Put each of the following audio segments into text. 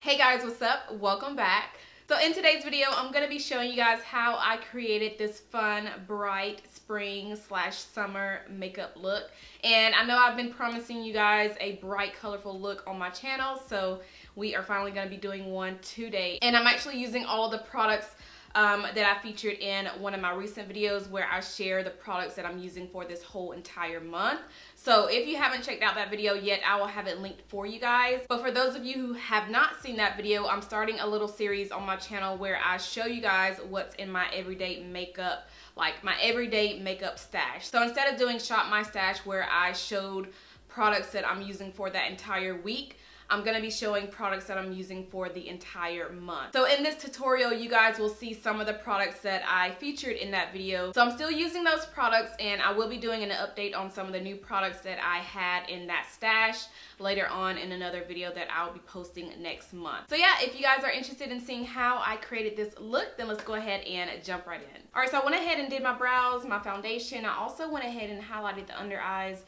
Hey guys, what's up? Welcome back. So in today's video, I'm going to be showing you guys how I created this fun, bright spring / summer makeup look. And I know I've been promising you guys a bright, colorful look on my channel, so we are finally going to be doing one today. And I'm actually using all the products that I featured in one of my recent videos where I share the products that I'm using for this whole entire month. So if you haven't checked out that video yet, I will have it linked for you guys. But for those of you who have not seen that video, I'm starting a little series on my channel where I show you guys what's in my everyday makeup, like my everyday makeup stash. So instead of doing Shop My Stash where I showed products that I'm using for that entire week, I'm going to be showing products that I'm using for the entire month. So in this tutorial, you guys will see some of the products that I featured in that video. So I'm still using those products, and I will be doing an update on some of the new products that I had in that stash later on in another video that I'll be posting next month. So yeah, if you guys are interested in seeing how I created this look, then let's go ahead and jump right in. Alright, so I went ahead and did my brows, my foundation. I also went ahead and highlighted the under eyes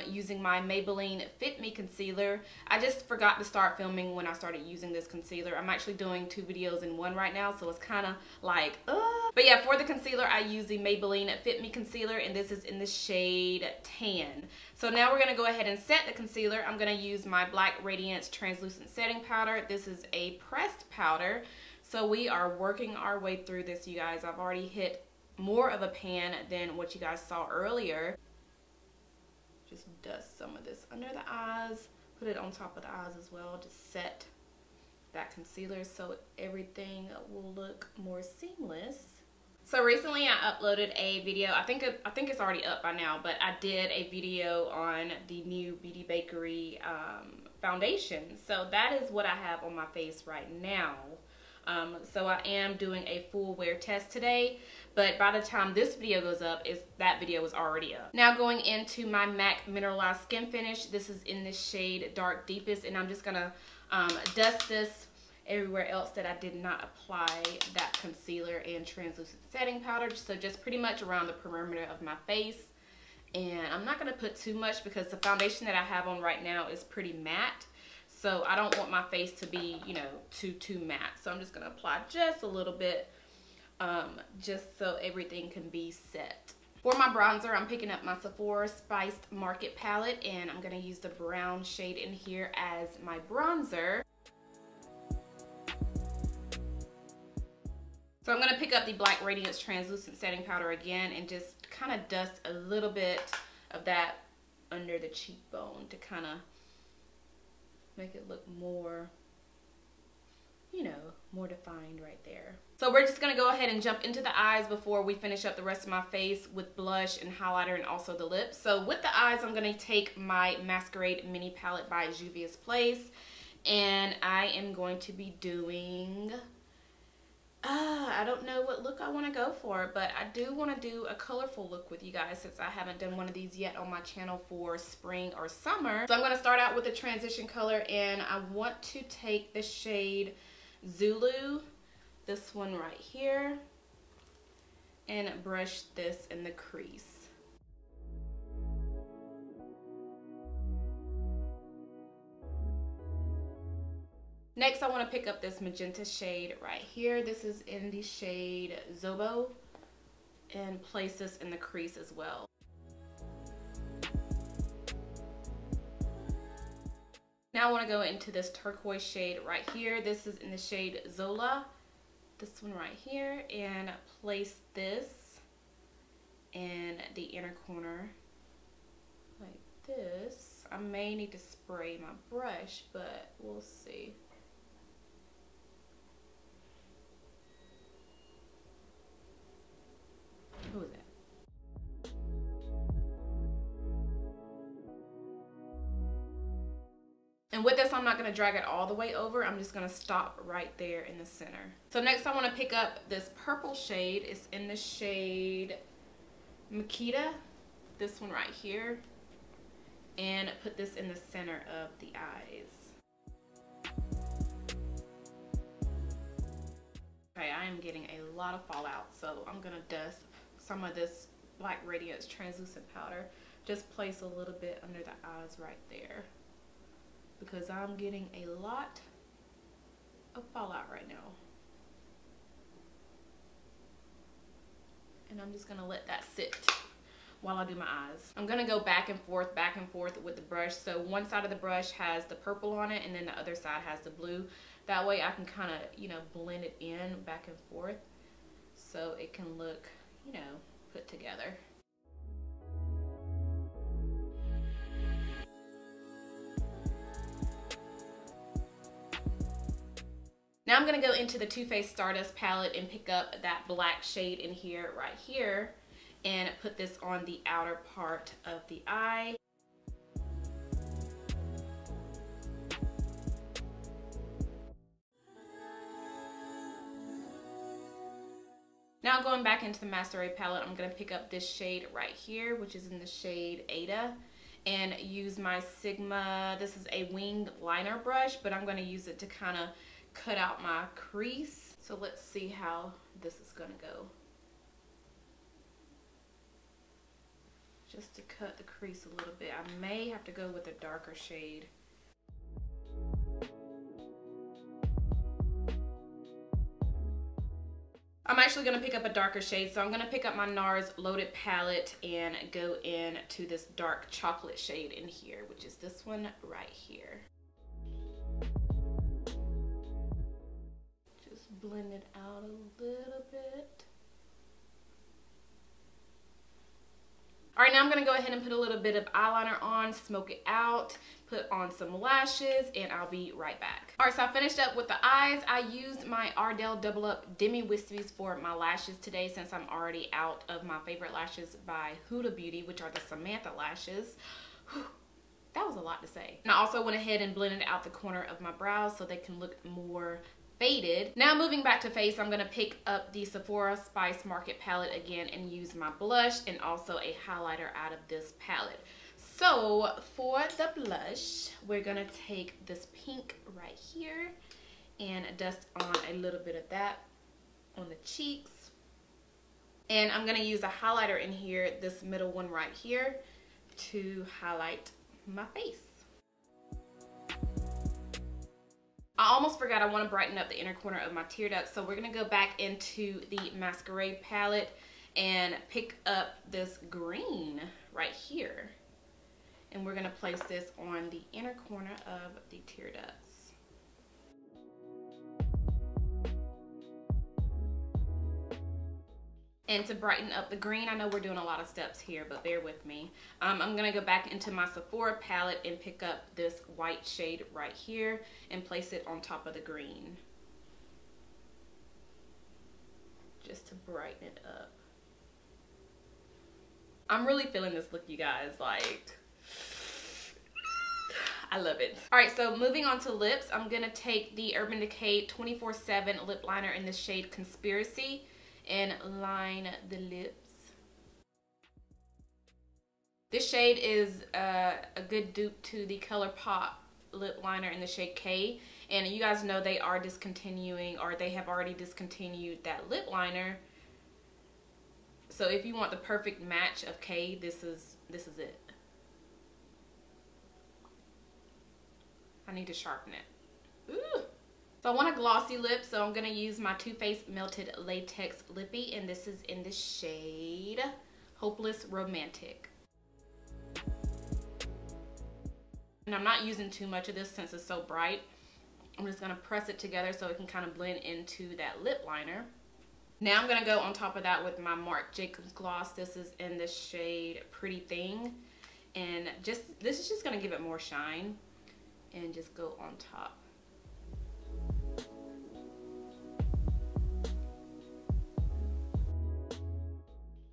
using my Maybelline Fit Me Concealer. I just forgot to start filming when I started using this concealer. I'm actually doing 2 videos in one right now, so it's kind of like, But yeah, for the concealer, I use the Maybelline Fit Me Concealer, and this is in the shade Tan. So now we're going to go ahead and set the concealer. I'm going to use my Black Radiance Translucent Setting Powder. This is a pressed powder. So we are working our way through this, you guys. I've already hit more of a pan than what you guys saw earlier. Just dust some of this under the eyes. Put it on top of the eyes as well to set that concealer so everything will look more seamless. So recently I uploaded a video, I think it's already up by now, but I did a video on the new Beauty Bakerie foundation. So that is what I have on my face right now. So I am doing a full wear test today, but by the time this video goes up, that video is already up. Now going into my MAC Mineralized Skin Finish. This is in the shade Dark Deepest, and I'm just gonna dust this everywhere else that I did not apply that concealer and translucent setting powder. So just pretty much around the perimeter of my face. And I'm not gonna put too much because the foundation that I have on right now is pretty matte. So I don't want my face to be, you know, too matte. So I'm just gonna apply just a little bit, just so everything can be set. For my bronzer, I'm picking up my Sephora Spiced Market palette, and I'm gonna use the brown shade in here as my bronzer. So I'm gonna pick up the Black Radiance Translucent Setting Powder again and just kind of dust a little bit of that under the cheekbone to kind of make it look more, you know, more defined right there. So we're just gonna go ahead and jump into the eyes before we finish up the rest of my face with blush and highlighter and also the lips. So with the eyes, I'm gonna take my Masquerade Mini Palette by Juvias Place, and I am going to be doing, I don't know what look I want to go for, but I do want to do a colorful look with you guys since I haven't done one of these yet on my channel for spring or summer. So I'm going to start out with a transition color, and I want to take the shade Zulu, this one right here, and brush this in the crease. Next, I want to pick up this magenta shade right here. This is in the shade Zobo, and place this in the crease as well. Now I want to go into this turquoise shade right here. This is in the shade Zola, this one right here, and place this in the inner corner like this. I may need to spray my brush, but we'll see. Who is that? And with this, I'm not going to drag it all the way over. I'm just going to stop right there in the center. So next I want to pick up this purple shade. It's in the shade Makita, this one right here, and put this in the center of the eyes. Okay, I am getting a lot of fallout, so I'm going to dust some of this Black Radiance Translucent Powder. Just place a little bit under the eyes right there, because I'm getting a lot fall out right now. And I'm just gonna let that sit while I do my eyes. I'm gonna go back and forth with the brush. So one side of the brush has the purple on it and then the other side has the blue. That way I can kind of, you know, blend it in back and forth so it can look, you know, put together. Now I'm going to go into the Too Faced Stardust palette and pick up that black shade in here, right here, and put this on the outer part of the eye. Now going back into the Masquerade palette, I'm going to pick up this shade right here, which is in the shade Ada, and use my Sigma, this is a winged liner brush, but I'm going to use it to kind of cut out my crease. So let's see how this is gonna go. Just to cut the crease a little bit. I may have to go with a darker shade. I'm actually gonna pick up a darker shade, so I'm gonna pick up my NARS Loaded palette and go into this dark chocolate shade in here, which is this one right here. Blend it out a little bit. All right, now I'm gonna go ahead and put a little bit of eyeliner on, smoke it out, put on some lashes, and I'll be right back. All right, so I finished up with the eyes. I used my Ardell Double Up Demi Wispies for my lashes today since I'm already out of my favorite lashes by Huda Beauty, which are the Samantha lashes. Whew, that was a lot to say. And I also went ahead and blended out the corner of my brows so they can look more faded. Now moving back to face, I'm gonna pick up the Sephora Spice Market palette again and use my blush and also a highlighter out of this palette. So for the blush, we're gonna take this pink right here and dust on a little bit of that on the cheeks. And I'm gonna use a highlighter in here, this middle one right here, to highlight my face. I almost forgot I want to brighten up the inner corner of my tear duct, so we're going to go back into the Masquerade palette and pick up this green right here. And we're going to place this on the inner corner of the tear ducts. And to brighten up the green, I know we're doing a lot of steps here, but bear with me. I'm gonna go back into my Sephora palette and pick up this white shade right here and place it on top of the green. Just to brighten it up. I'm really feeling this look, you guys, like, I love it. All right, so moving on to lips, I'm gonna take the Urban Decay 24/7 lip liner in the shade Conspiracy and line the lips. This shade is a good dupe to the ColourPop lip liner in the shade K, and you guys know they are discontinuing, or they have already discontinued that lip liner. So if you want the perfect match of K, this is it. I need to sharpen it. Ooh. So I want a glossy lip, so I'm going to use my Too Faced Melted Latex Lippy, and this is in the shade Hopeless Romantic. And I'm not using too much of this since it's so bright. I'm just going to press it together so it can kind of blend into that lip liner. Now I'm going to go on top of that with my Marc Jacobs gloss. This is in the shade Pretty Thing, and this is just going to give it more shine, and just go on top.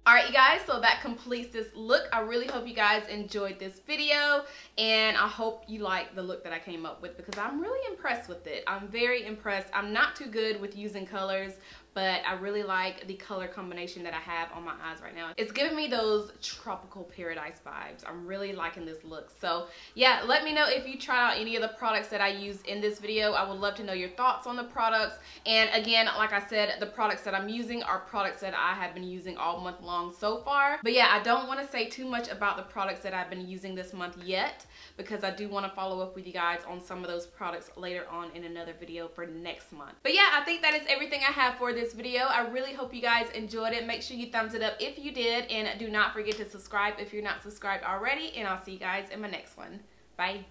Alright you guys, so that completes this look. I really hope you guys enjoyed this video, and I hope you like the look that I came up with, because I'm really impressed with it. I'm very impressed. I'm not too good with using colors, but I really like the color combination that I have on my eyes right now. It's giving me those tropical paradise vibes. I'm really liking this look. So yeah, let me know if you tried out any of the products that I used in this video. I would love to know your thoughts on the products. And again, like I said, the products that I'm using are products that I have been using all month long so far. But yeah, I don't want to say too much about the products that I've been using this month yet, because I do want to follow up with you guys on some of those products later on in another video for next month. But yeah, I think that is everything I have for this video. I really hope you guys enjoyed it. Make sure you thumbs it up if you did, and do not forget to subscribe if you're not subscribed already, and I'll see you guys in my next one. Bye.